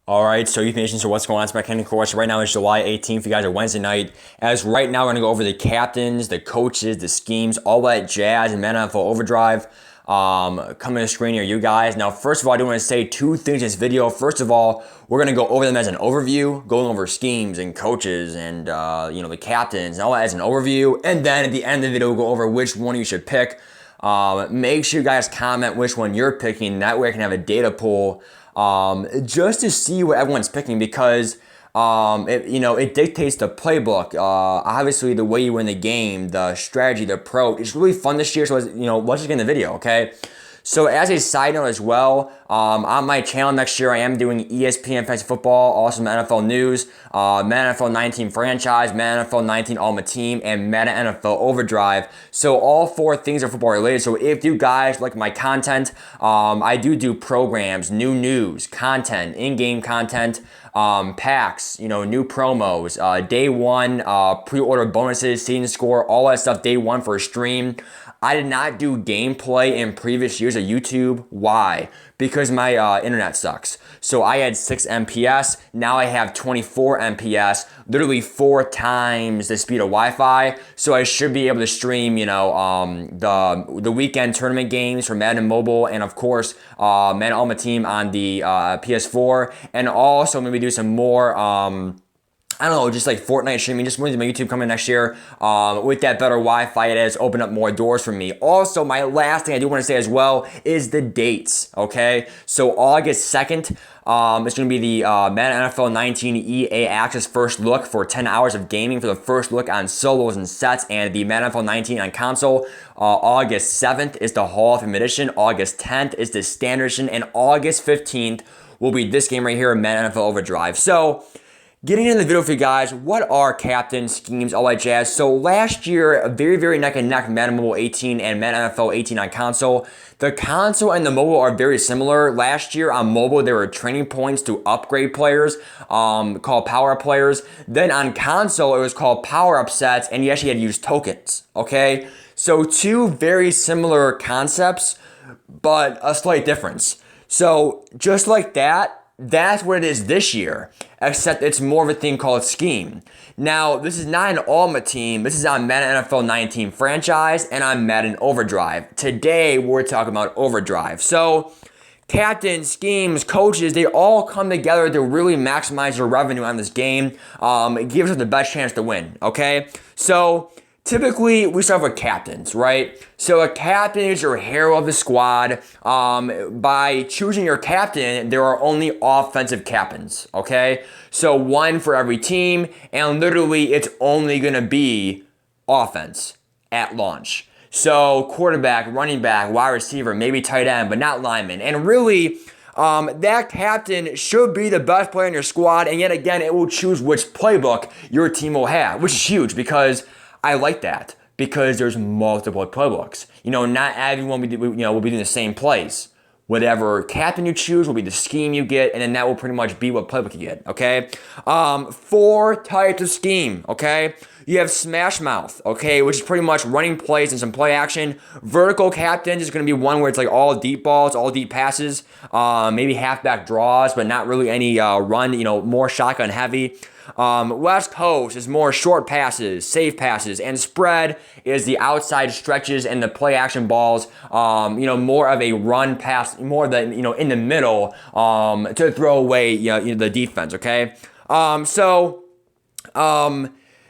All right, so Youth Nation, so what's going on? It's my Kenny course. Right now it's July 18th. You guys are Wednesday night. As right now, we're going to go over the captains, the coaches, the schemes, all that jazz, and Madden NFL Overdrive. Coming to the screen here, you guys. Now, first of all, I do want to say two things in this video. First of all, we're going to go over them as an overview, going over schemes and coaches and, the captains and all that as an overview. And then at the end of the video, we'll go over which one you should pick. Make sure you guys comment which one you're picking. That way I can have a data pool just to see what everyone's picking because it dictates the playbook. Obviously, the way you win the game, the strategy, the approach. It's really fun this year. So let's just get in the video, okay? So as a side note as well, on my channel next year, I am doing ESPN Fantasy Football, also NFL News, Madden NFL 19 Franchise, Madden NFL 19 Ultimate Team, and Madden NFL Overdrive. So all four things are football related. So if you guys like my content, I do programs, new news, content, in-game content, packs, new promos, day one, pre-order bonuses, season score, all that stuff day one for a stream. I did not do gameplay in previous years of YouTube. Why? Because my internet sucks. So I had 6 MPS. Now I have 24 MPS, literally 4 times the speed of Wi-Fi. So I should be able to stream, the weekend tournament games for Madden Mobile and of course Madden Ultimate Team on the PS4, and also maybe do some more. I don't know, just like Fortnite streaming, just wanted my YouTube coming next year. With that better Wi-Fi, it has opened up more doors for me. Also, my last thing I do want to say as well is the dates, okay? So August 2nd, it's going to be the Madden NFL 19 EA Access first look for 10 hours of gaming for the first look on solos and sets, and the Madden NFL 19 on console. August 7th is the Hall of Fame edition. August 10th is the standard edition, and August 15th will be this game right here, Madden NFL Overdrive. So, getting into the video for you guys, what are captain schemes, all that jazz? So last year, very, very neck and neck, Madden Mobile 18 and Madden NFL 18 on console. The console and the mobile are very similar. Last year on mobile, there were training points to upgrade players, called power-up players. Then on console, it was called power-up sets, and you actually had to use tokens, okay? So two very similar concepts, but a slight difference. So just like that, that's what it is this year, except it's more of a thing called scheme. Now, this is not an Ultimate Team. This is on Madden NFL 19 Franchise and on Madden Overdrive. Today, we're talking about Overdrive. So, captains, schemes, coaches, they all come together to really maximize your revenue on this game. It gives us the best chance to win, okay? So, typically, we start with captains, right? So a captain is your hero of the squad. By choosing your captain, there are only offensive captains, okay? So one for every team, and literally it's only going to be offense at launch. So quarterback, running back, wide receiver, maybe tight end, but not lineman. And really, that captain should be the best player in your squad, and yet again, it will choose which playbook your team will have, which is huge because I like that because there's multiple playbooks. Not everyone will be doing the same plays. Whatever captain you choose will be the scheme you get, and then that will pretty much be what playbook you get, okay? 4 types of scheme, okay? You have smash mouth, okay, which is pretty much running plays and some play action. Vertical captains is going to be one where it's like all deep balls, all deep passes, maybe halfback draws, but not really any run, more shotgun heavy. West Coast is more short passes, safe passes, and spread is the outside stretches and the play action balls, more of a run pass, more than, in the middle, to throw away, the defense, okay?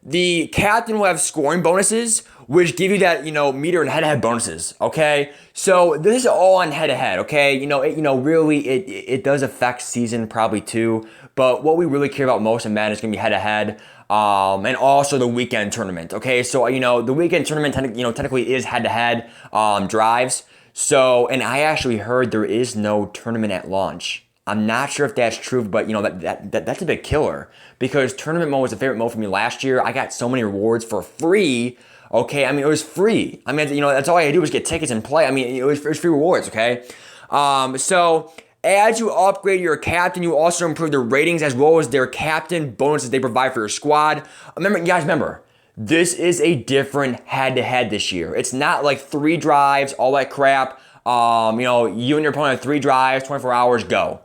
The captain will have scoring bonuses, which give you that, meter and head-to-head bonuses, okay? So this is all on head-to-head, okay? Really, it does affect season probably too, but what we really care about most in Madden is going to be head-to-head, and also the weekend tournament, okay? So, the weekend tournament, technically is head-to-head drives. So, and I actually heard there is no tournament at launch. I'm not sure if that's true, but that's a big killer because tournament mode was a favorite mode for me last year. I got so many rewards for free. Okay, it was free. That's all I had to do was get tickets and play. It was free rewards. Okay, so as you upgrade your captain, you also improve their ratings as well as their captain bonuses they provide for your squad. Remember. This is a different head-to-head this year. It's not like 3 drives, all that crap. You and your opponent have 3 drives, 24 hours, go.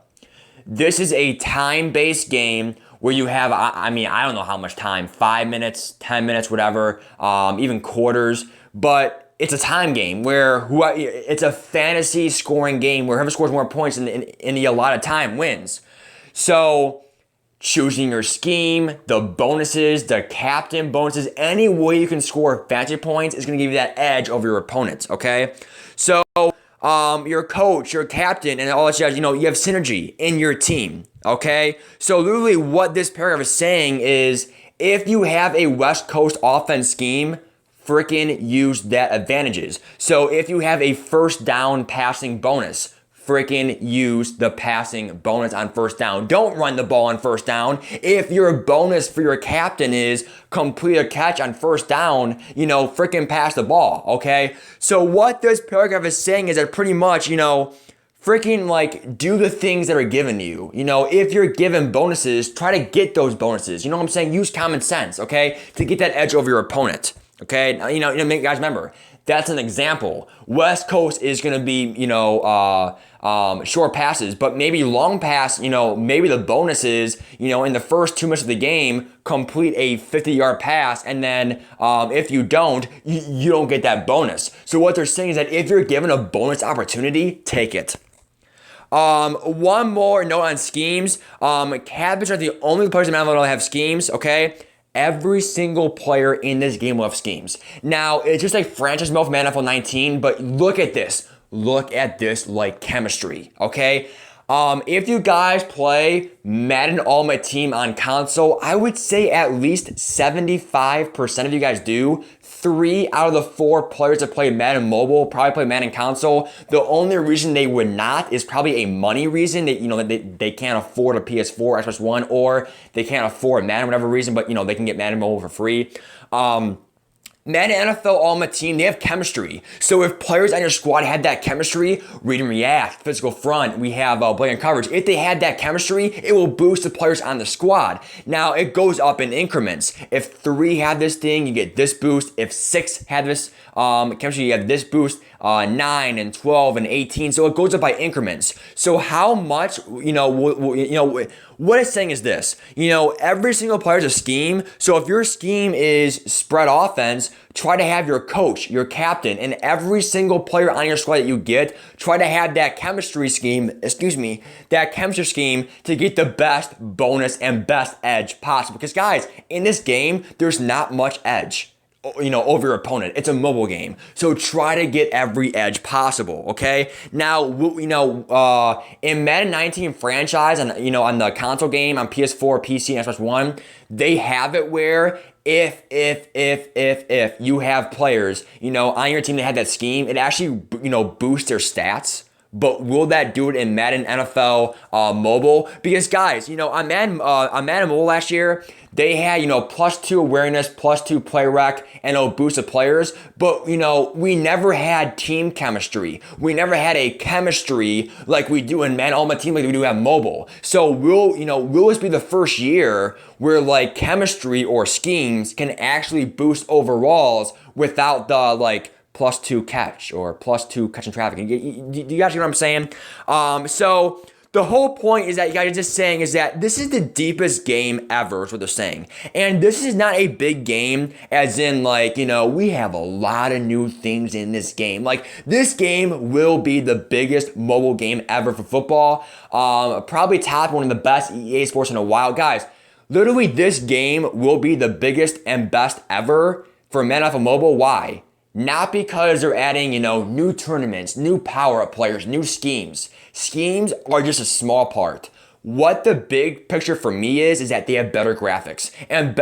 this is a time-based game where you have, I mean, I don't know how much time, 5 minutes, 10 minutes, whatever, even quarters, but it's a time game where it's a fantasy scoring game where whoever scores more points in the allotted time wins. So choosing your scheme, the bonuses, the captain bonuses, any way you can score fantasy points is going to give you that edge over your opponents, okay? So your coach, your captain, and all that jazz, you have synergy in your team, okay? So literally what this paragraph is saying is if you have a West Coast offense scheme, freaking use that advantages. So if you have a first down passing bonus, freaking use the passing bonus on first down. Don't run the ball on first down. If your bonus for your captain is complete a catch on first down, freaking pass the ball, okay? So what this paragraph is saying is that pretty much, freaking like do the things that are given to you. If you're given bonuses, try to get those bonuses. You know what I'm saying? Use common sense, okay? To get that edge over your opponent, okay? Guys, remember, that's an example. West Coast is going to be, short passes, but maybe long pass, maybe the bonus is, in the first 2 minutes of the game, complete a 50-yard pass, and then if you don't, you don't get that bonus. So what they're saying is that if you're given a bonus opportunity, take it. One more note on schemes. Captains are the only players in Madden that have schemes, okay? Every single player in this game will have schemes. Now, it's just like franchise mode from Madden NFL 19, but look at this. Look at this like chemistry, okay? If you guys play Madden Ultimate Team on console, I would say at least 75% of you guys do. 3 out of the 4 players that play Madden Mobile probably play Madden Console. The only reason they would not is probably a money reason. That they can't afford a PS4, Xbox One, or they can't afford Madden, whatever reason, but they can get Madden Mobile for free. Madden NFL Ultimate Team, they have chemistry. So if players on your squad had that chemistry, read and react, physical front, we have blatant coverage. If they had that chemistry, it will boost the players on the squad. Now, it goes up in increments. If 3 have this thing, you get this boost. If 6 have this chemistry, you have this boost. 9 and 12 and 18. So it goes up by increments. So how much, what it's saying is this, every single player is a scheme. So if your scheme is spread offense, try to have your coach, your captain, and every single player on your squad that you get, try to have that chemistry scheme to get the best bonus and best edge possible. Because guys, in this game, there's not much edge over your opponent. It's a mobile game. So try to get every edge possible, okay? Now, in Madden 19 franchise, on the console game, on PS4, PC, and Xbox One, they have it where if you have players, on your team that had that scheme, it actually, boosts their stats. But will that do it in Madden NFL Mobile? Because guys, on Madden Mobile last year, they had, +2 awareness, +2 play rec, and it'll boost the players. But, we never had team chemistry. We never had a chemistry like we do in Madden Ultimate Team, like we do have mobile. So will this be the first year where like chemistry or schemes can actually boost overalls without the +2 catch or +2 catch in traffic? Do you guys get what I'm saying? So the whole point is that you guys are just saying is that this is the deepest game ever is what they're saying. And this is not a big game as in we have a lot of new things in this game. This game will be the biggest mobile game ever for football. Probably top one of the best EA sports in a while. Guys, literally this game will be the biggest and best ever for Madden NFL Mobile. Why? Not because they're adding, new tournaments, new power-up players, new schemes. Schemes are just a small part. What the big picture for me is that they have better graphics. And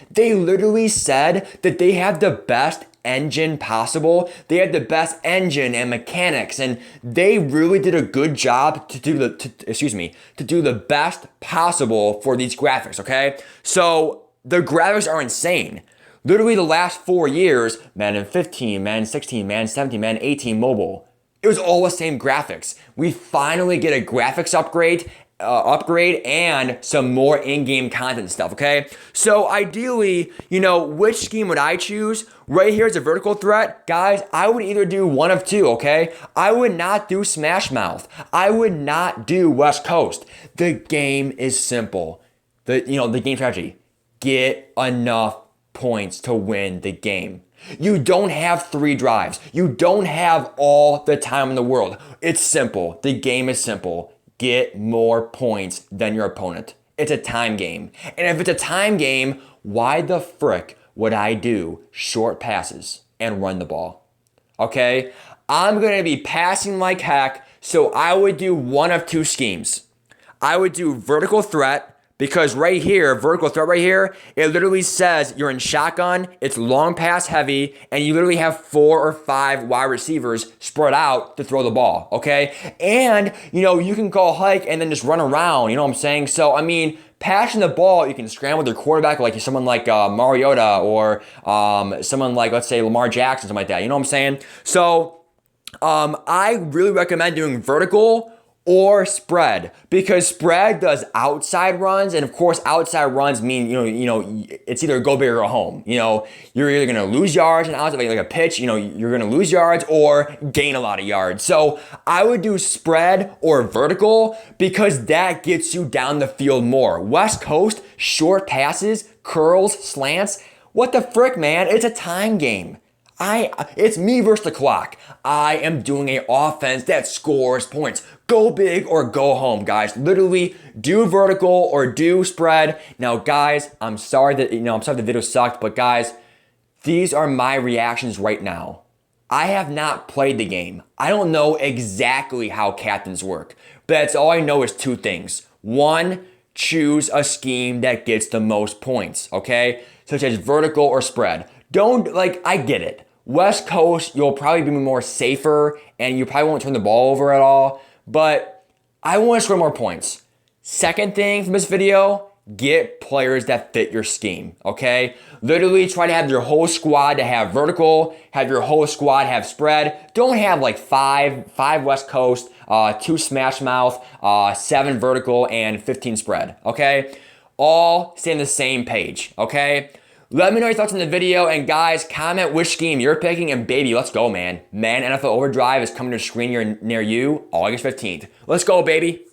they literally said that they have the best engine possible. They have the best engine and mechanics, and they really did a good job to do the best possible for these graphics, okay? So the graphics are insane. Literally the last 4 years, Madden 15, Madden 16, Madden 17, Madden 18 mobile, it was all the same graphics. We finally get a graphics upgrade, upgrade and some more in-game content stuff, okay? So ideally, which scheme would I choose? Right here is a vertical threat. Guys, I would either do one of two, okay? I would not do Smash Mouth. I would not do West Coast. The game is simple. The game strategy. Get enough points to win the game. You don't have 3 drives. You don't have all the time in the world. It's simple. The game is simple. Get more points than your opponent. It's a time game. And if it's a time game, why the frick would I do short passes and run the ball? Okay? I'm going to be passing like heck, so I would do one of two schemes. I would do vertical threat, because right here, vertical threat right here, it literally says you're in shotgun, it's long pass heavy, and you literally have 4 or 5 wide receivers spread out to throw the ball, okay? And, you can go hike and then just run around, you know what I'm saying? So, passing the ball, you can scramble with your quarterback like someone like Mariota or someone like, let's say, Lamar Jackson, something like that, you know what I'm saying? So, I really recommend doing vertical or spread, because spread does outside runs, and of course outside runs mean it's either go big or go home. You're either gonna lose yards and outside, like a pitch, you're gonna lose yards or gain a lot of yards. So I would do spread or vertical because that gets you down the field more. West Coast, short passes, curls, slants. What the frick, man? It's a time game. It's me versus the clock. I am doing an offense that scores points. Go big or go home, guys. Literally do vertical or do spread. Now, guys, I'm sorry that the video sucked, but guys, these are my reactions right now. I have not played the game. I don't know exactly how captains work, but that's all I know is 2 things. 1, choose a scheme that gets the most points, okay? Such as vertical or spread. I get it. West Coast, you'll probably be more safer and you probably won't turn the ball over at all, but I want to score more points. Second thing from this video, get players that fit your scheme, okay? Literally try to have your whole squad to have vertical, have your whole squad have spread. Don't have like 5 West Coast, 2 Smash Mouth, 7 vertical, and 15 spread, okay? All stay on the same page, okay? Let me know your thoughts on the video, and guys, comment which scheme you're picking, and baby, let's go, man. Madden NFL Overdrive is coming to a screen near you August 15th. Let's go, baby.